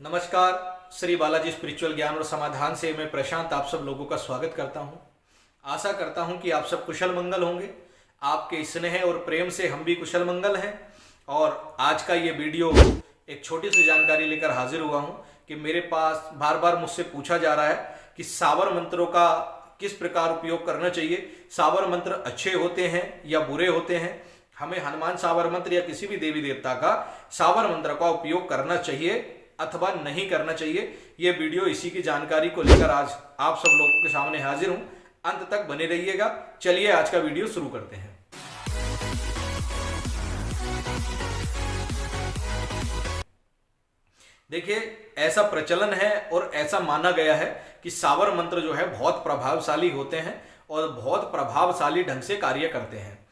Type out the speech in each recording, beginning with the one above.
नमस्कार। श्री बालाजी स्पिरिचुअल ज्ञान और समाधान से मैं प्रशांत आप सब लोगों का स्वागत करता हूं। आशा करता हूं कि आप सब कुशल मंगल होंगे। आपके स्नेह और प्रेम से हम भी कुशल मंगल हैं। और आज का ये वीडियो एक छोटी सी जानकारी लेकर हाजिर हुआ हूं कि मेरे पास बार बार मुझसे पूछा जा रहा है कि सावर मंत्रों का किस प्रकार उपयोग करना चाहिए। सावर मंत्र अच्छे होते हैं या बुरे होते हैं, हमें हनुमान सावर मंत्र या किसी भी देवी देवता का सावर मंत्र का उपयोग करना चाहिए अथवा नहीं करना चाहिए। यह वीडियो इसी की जानकारी को लेकर आज आप सब लोगों के सामने हाजिर हूं। अंत तक बने रहिएगा। चलिए आज का वीडियो शुरू करते हैं। देखिए, ऐसा प्रचलन है और ऐसा माना गया है कि सावर मंत्र जो है बहुत प्रभावशाली होते हैं और बहुत प्रभावशाली ढंग से कार्य करते हैं।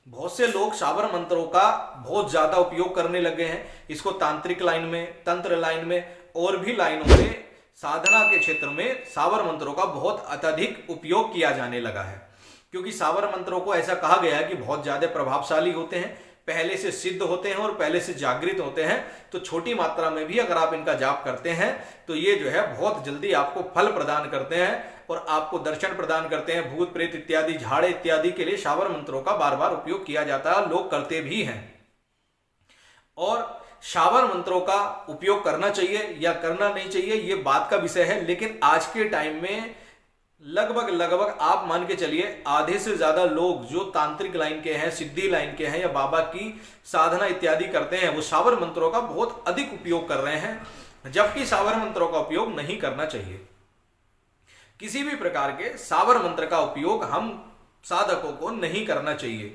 बहुत से लोग सावर मंत्रों का बहुत ज्यादा उपयोग करने लगे हैं। इसको तांत्रिक लाइन में, तंत्र लाइन में और भी लाइनों में, साधना के क्षेत्र में सावर मंत्रों का बहुत अत्यधिक उपयोग किया जाने लगा है। क्योंकि सावर मंत्रों को ऐसा कहा गया है कि बहुत ज्यादा प्रभावशाली होते हैं, पहले से सिद्ध होते हैं और पहले से जागृत होते हैं। तो छोटी मात्रा में भी अगर आप इनका जाप करते हैं तो ये जो है बहुत जल्दी आपको फल प्रदान करते हैं और आपको दर्शन प्रदान करते हैं। भूत प्रेत इत्यादि, झाड़े इत्यादि के लिए सावर मंत्रों का बार बार उपयोग किया जाता है, लोग करते भी हैं। और सावर मंत्रों का उपयोग करना चाहिए या करना नहीं चाहिए ये बात का विषय है। लेकिन आज के टाइम में लगभग आप मान के चलिए आधे से ज्यादा लोग जो तांत्रिक लाइन के हैं, सिद्धि लाइन के हैं या बाबा की साधना इत्यादि करते हैं, वो सावर मंत्रों का बहुत अधिक उपयोग कर रहे हैं, जबकि सावर मंत्रों का उपयोग नहीं करना चाहिए। किसी भी प्रकार के सावर मंत्र का उपयोग हम साधकों को नहीं करना चाहिए।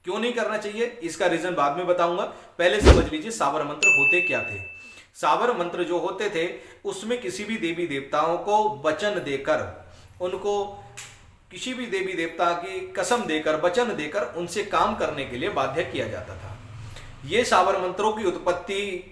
क्यों नहीं करना चाहिए इसका रीजन बाद में बताऊंगा। पहले समझ लीजिए सावर मंत्र होते क्या थे। सावर मंत्र जो होते थे उसमें किसी भी देवी देवताओं को वचन देकर, उनको किसी भी देवी देवता की कसम देकर, वचन देकर उनसे काम करने के लिए बाध्य किया जाता था। ये सावर मंत्रों की उत्पत्ति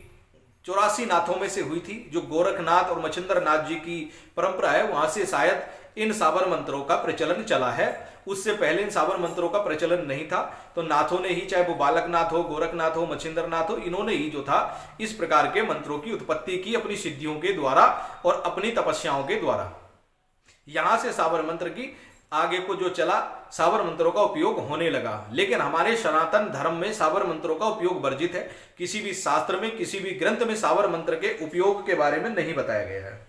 84 नाथों में से हुई थी। जो गोरखनाथ और मच्छिंद्र नाथ जी की परंपरा है वहां से शायद इन सावर मंत्रों का प्रचलन चला है। उससे पहले इन सावर मंत्रों का प्रचलन नहीं था। तो नाथों ने ही, चाहे वो बालकनाथ हो, गोरखनाथ हो, मच्छिंद्र नाथ हो, इन्होंने ही जो था इस प्रकार के मंत्रों की उत्पत्ति की अपनी सिद्धियों के द्वारा और अपनी तपस्याओं के द्वारा। यहां से सावर मंत्र की आगे को जो चला, सावर मंत्रों का उपयोग होने लगा। लेकिन हमारे सनातन धर्म में सावर मंत्रों का उपयोग वर्जित है। किसी भी शास्त्र में, किसी भी ग्रंथ में सावर मंत्र के उपयोग के बारे में नहीं बताया गया है।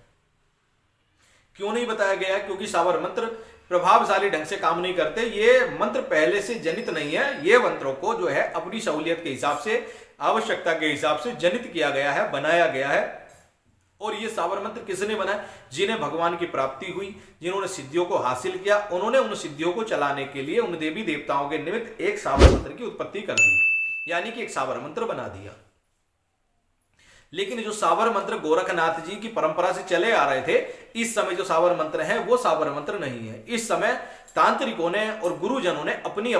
क्यों नहीं बताया गया है? क्योंकि सावर मंत्र प्रभावशाली ढंग से काम नहीं करते। ये मंत्र पहले से जनित नहीं है। ये मंत्रों को जो है अपनी सहूलियत के हिसाब से, आवश्यकता के हिसाब से जनित किया गया है, बनाया गया है। और ये सावर मंत्र किसने बनाया? जिन्हें भगवान की प्राप्ति हुई, जिन्होंने सिद्धियों को हासिल किया, उन्होंने उन सिद्धियों को चलाने के लिए उन देवी देवताओं के निमित्त एक सावर मंत्र की उत्पत्ति कर दी, यानी कि एक सावर मंत्र बना दिया। लेकिन जो सावर मंत्र गोरखनाथ जी की परंपरा से चले आ रहे थे, इस समय जो सावर मंत्र है वो सावर मंत्र नहीं है। इस समय तांत्रिकों ने और गुरुजनों ने अपनी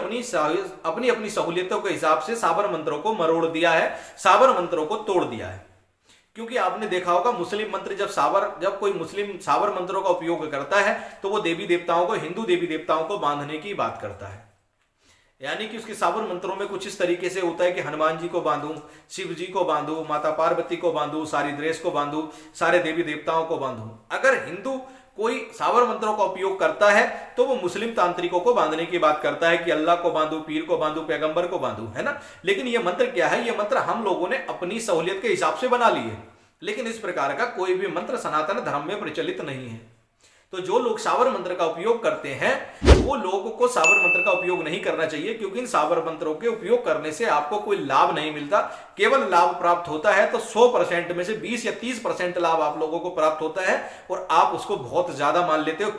अपनी सहूलियतों के हिसाब से सावर मंत्रों को मरोड़ दिया है, सावर मंत्रों को तोड़ दिया है। क्योंकि आपने देखा होगा मुस्लिम मंत्र जब कोई मुस्लिम सावर मंत्रों का उपयोग करता है तो वो देवी देवताओं को, हिंदू देवी देवताओं को बांधने की बात करता है। यानी कि उसके सावर मंत्रों में कुछ इस तरीके से होता है कि हनुमान जी को बांधूं, शिव जी को बांधूं, माता पार्वती को बांधूं, सारी द्रेस को बांधूं, सारे देवी देवताओं को बांधूं। अगर हिंदू कोई सावर मंत्रों का उपयोग करता है तो वो मुस्लिम तांत्रिकों को बांधने की बात करता है कि अल्लाह को बांधू, पीर को बांधू, पैगंबर को बांधू, है ना। लेकिन ये मंत्र क्या है? ये मंत्र हम लोगों ने अपनी सहूलियत के हिसाब से बना लिए। लेकिन इस प्रकार का कोई भी मंत्र सनातन धर्म में प्रचलित नहीं है। तो जो लोग सावर मंत्र का उपयोग करते हैं वो लोगों को सावर मंत्र का उपयोग नहीं करना चाहिए। क्योंकि इन सावर मंत्रों के उपयोग करने से आपको कोई लाभ नहीं मिलता। केवल लाभ प्राप्त होता है तो 100% में से 20 या 30% लाभ आप लोगों को प्राप्त होता है और आप उसको बहुत ज्यादा मान लेते हो।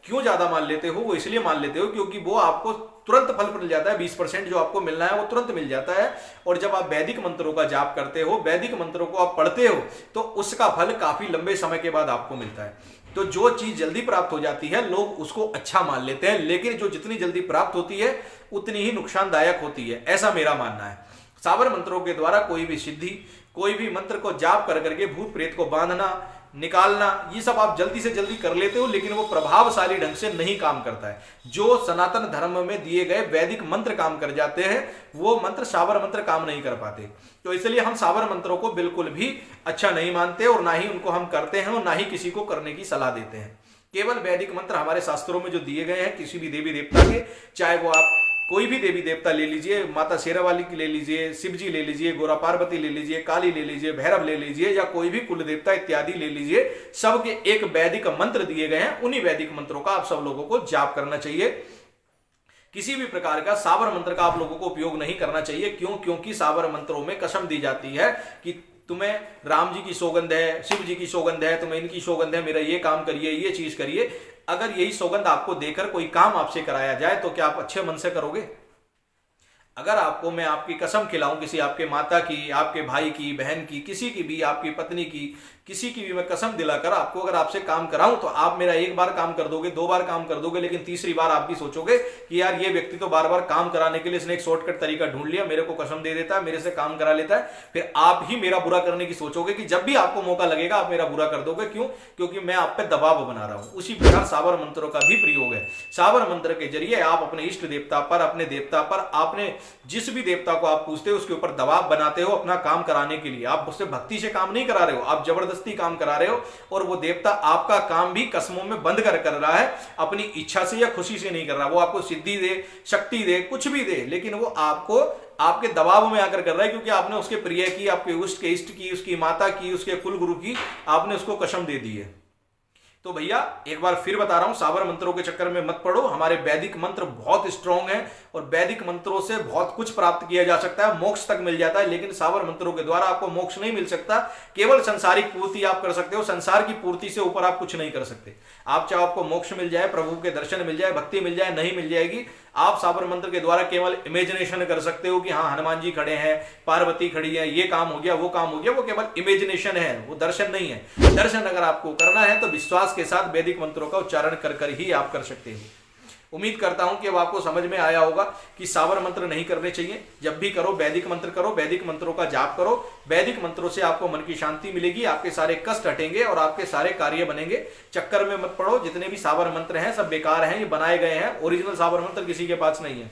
क्यों ज्यादा मान लेते हो? वो इसलिए मान लेते हो क्योंकि वो आपको तुरंत फल मिल जाता है। 20% जो आपको मिलना है वो तुरंत मिल जाता है। और जब आप वैदिक मंत्रों का जाप करते हो, वैदिक मंत्रों को आप पढ़ते हो, तो उसका फल काफी लंबे समय के बाद आपको मिलता है। तो जो चीज जल्दी प्राप्त हो जाती है लोग उसको अच्छा मान लेते हैं। लेकिन जो जितनी जल्दी प्राप्त होती है उतनी ही नुकसानदायक होती है, ऐसा मेरा मानना है। सावर मंत्रों के द्वारा कोई भी सिद्धि, कोई भी मंत्र को जाप कर करके भूत प्रेत को बांधना, निकालना, ये सब आप जल्दी से जल्दी कर लेते हो, लेकिन वो प्रभावशाली ढंग से नहीं काम करता है। जो सनातन धर्म में दिए गए वैदिक मंत्र काम कर जाते हैं, वो मंत्र साबर मंत्र काम नहीं कर पाते। तो इसलिए हम साबर मंत्रों को बिल्कुल भी अच्छा नहीं मानते और ना ही उनको हम करते हैं और ना ही किसी को करने की सलाह देते हैं। केवल वैदिक मंत्र हमारे शास्त्रों में जो दिए गए हैं किसी भी देवी देवता के, चाहे वो आप कोई भी देवी देवता ले लीजिए, माता शेरावाली की ले लीजिए, शिव जी ले लीजिए, गोरा पार्वती ले लीजिए, काली ले लीजिए, भैरव ले लीजिए, या कोई भी कुल देवता इत्यादि ले लीजिए, सबके एक वैदिक मंत्र दिए गए हैं। उन्हीं वैदिक मंत्रों का आप सब लोगों को जाप करना चाहिए। किसी भी प्रकार का साबर मंत्र का आप लोगों को उपयोग नहीं करना चाहिए। क्यों? क्योंकि साबर मंत्रों में कसम दी जाती है कि तुम्हें राम जी की सौगंध है, शिव जी की सौगंध है, तुम्हें इनकी सौगंध है, मेरा ये काम करिए, ये चीज करिए। अगर यही सौगंध आपको देकर कोई काम आपसे कराया जाए तो क्या आप अच्छे मन से करोगे? अगर आपको मैं आपकी कसम खिलाऊं, किसी आपके माता की, आपके भाई की, बहन की, किसी की भी, आपकी पत्नी की, किसी की भी मैं कसम दिलाकर आपको अगर आपसे काम कराऊं तो आप मेरा एक बार काम कर दोगे, दो बार काम कर दोगे, लेकिन तीसरी बार आप भी सोचोगे कि यार ये व्यक्ति तो बार बार काम कराने के लिए इसने एक शॉर्टकट तरीका ढूंढ लिया, मेरे को कसम दे देता है, मेरे से काम करा लेता है। फिर आप ही मेरा बुरा करने की सोचोगे कि जब भी आपको मौका लगेगा आप मेरा बुरा कर दोगे। क्यों? क्योंकि मैं आप पे दबाव बना रहा हूं। उसी प्रकार साबर मंत्रों का भी प्रयोग है। साबर मंत्र के जरिए आप अपने इष्ट देवता पर, अपने देवता पर, आपने जिस भी देवता को आप पूछते हो उसके ऊपर दबाव बनाते हो अपना काम कराने के लिए। आप उससे भक्ति से काम नहीं करा रहे हो, आप जबरदस्ती काम करा रहे हो, और वो देवता आपका काम भी कसमों में बंद कर रहा है, अपनी इच्छा से या खुशी से नहीं कर रहा। वो आपको सिद्धि दे, शक्ति दे, कुछ भी दे, लेकिन वो आपको आपके दबाव में आकर कर रहा है, क्योंकि आपने उसके प्रिय की, आपके उष्ट के इष्ट की, उसकी माता की, उसके कुल गुरु की आपने उसको कसम दे दी है। तो भैया एक बार फिर बता रहा हूं, साबर मंत्रों के चक्कर में मत पड़ो। हमारे वैदिक मंत्र बहुत स्ट्रांग हैं और वैदिक मंत्रों से बहुत कुछ प्राप्त किया जा सकता है, मोक्ष तक मिल जाता है। लेकिन साबर मंत्रों के द्वारा आपको मोक्ष नहीं मिल सकता। केवल संसारिक पूर्ति आप कर सकते हो, संसार की पूर्ति से ऊपर आप कुछ नहीं कर सकते। आप चाहे आपको मोक्ष मिल जाए, प्रभु के दर्शन मिल जाए, भक्ति मिल जाए, नहीं मिल जाएगी। आप साबर मंत्र के द्वारा केवल इमेजिनेशन कर सकते हो कि हाँ हनुमान जी खड़े हैं, पार्वती खड़ी है, ये काम हो गया, वो काम हो गया। वो केवल इमेजिनेशन है, वो दर्शन नहीं है। दर्शन अगर आपको करना है तो विश्वास के साथ वैदिक मंत्रों का उच्चारण कर कर ही आप कर सकते हो। उम्मीद करता हूं कि अब आपको समझ में आया होगा कि साबर मंत्र नहीं करने चाहिए। जब भी करो वैदिक मंत्र करो, वैदिक मंत्रों का जाप करो। वैदिक मंत्रों से आपको मन की शांति मिलेगी, आपके सारे कष्ट हटेंगे और आपके सारे कार्य बनेंगे। चक्कर में मत पड़ो, जितने भी साबर मंत्र हैं सब बेकार हैं, ये बनाए गए हैं। ओरिजिनल साबर मंत्र किसी के पास नहीं है।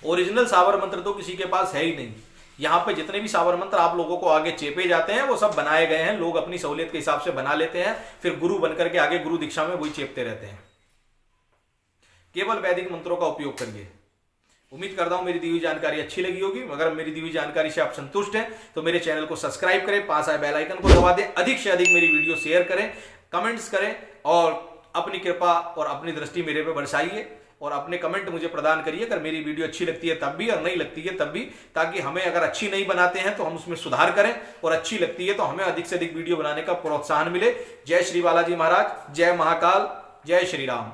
ओरिजिनल साबर मंत्र तो किसी के पास है ही नहीं। यहाँ पे जितने भी साबर मंत्र आप लोगों को आगे चेपे जाते हैं वो सब बनाए गए हैं। लोग अपनी सहूलियत के हिसाब से बना लेते हैं, फिर गुरु बनकर के आगे गुरु दीक्षा में वही चेपते रहते हैं। केवल वैदिक मंत्रों का उपयोग करिए। उम्मीद करता हूं मेरी दी हुई जानकारी अच्छी लगी होगी। अगर मेरी दी हुई जानकारी से आप संतुष्ट हैं तो मेरे चैनल को सब्सक्राइब करें, पास आए बेल आइकन को दबा दें, अधिक से अधिक मेरी वीडियो शेयर करें, कमेंट्स करें और अपनी कृपा और अपनी दृष्टि मेरे पे बरसाइए और अपने कमेंट मुझे प्रदान करिए। अगर मेरी वीडियो अच्छी लगती है तब भी और नहीं लगती है तब भी, ताकि हमें अगर अच्छी नहीं बनाते हैं तो हम उसमें सुधार करें और अच्छी लगती है तो हमें अधिक से अधिक वीडियो बनाने का प्रोत्साहन मिले। जय श्री बालाजी महाराज, जय महाकाल, जय श्री राम।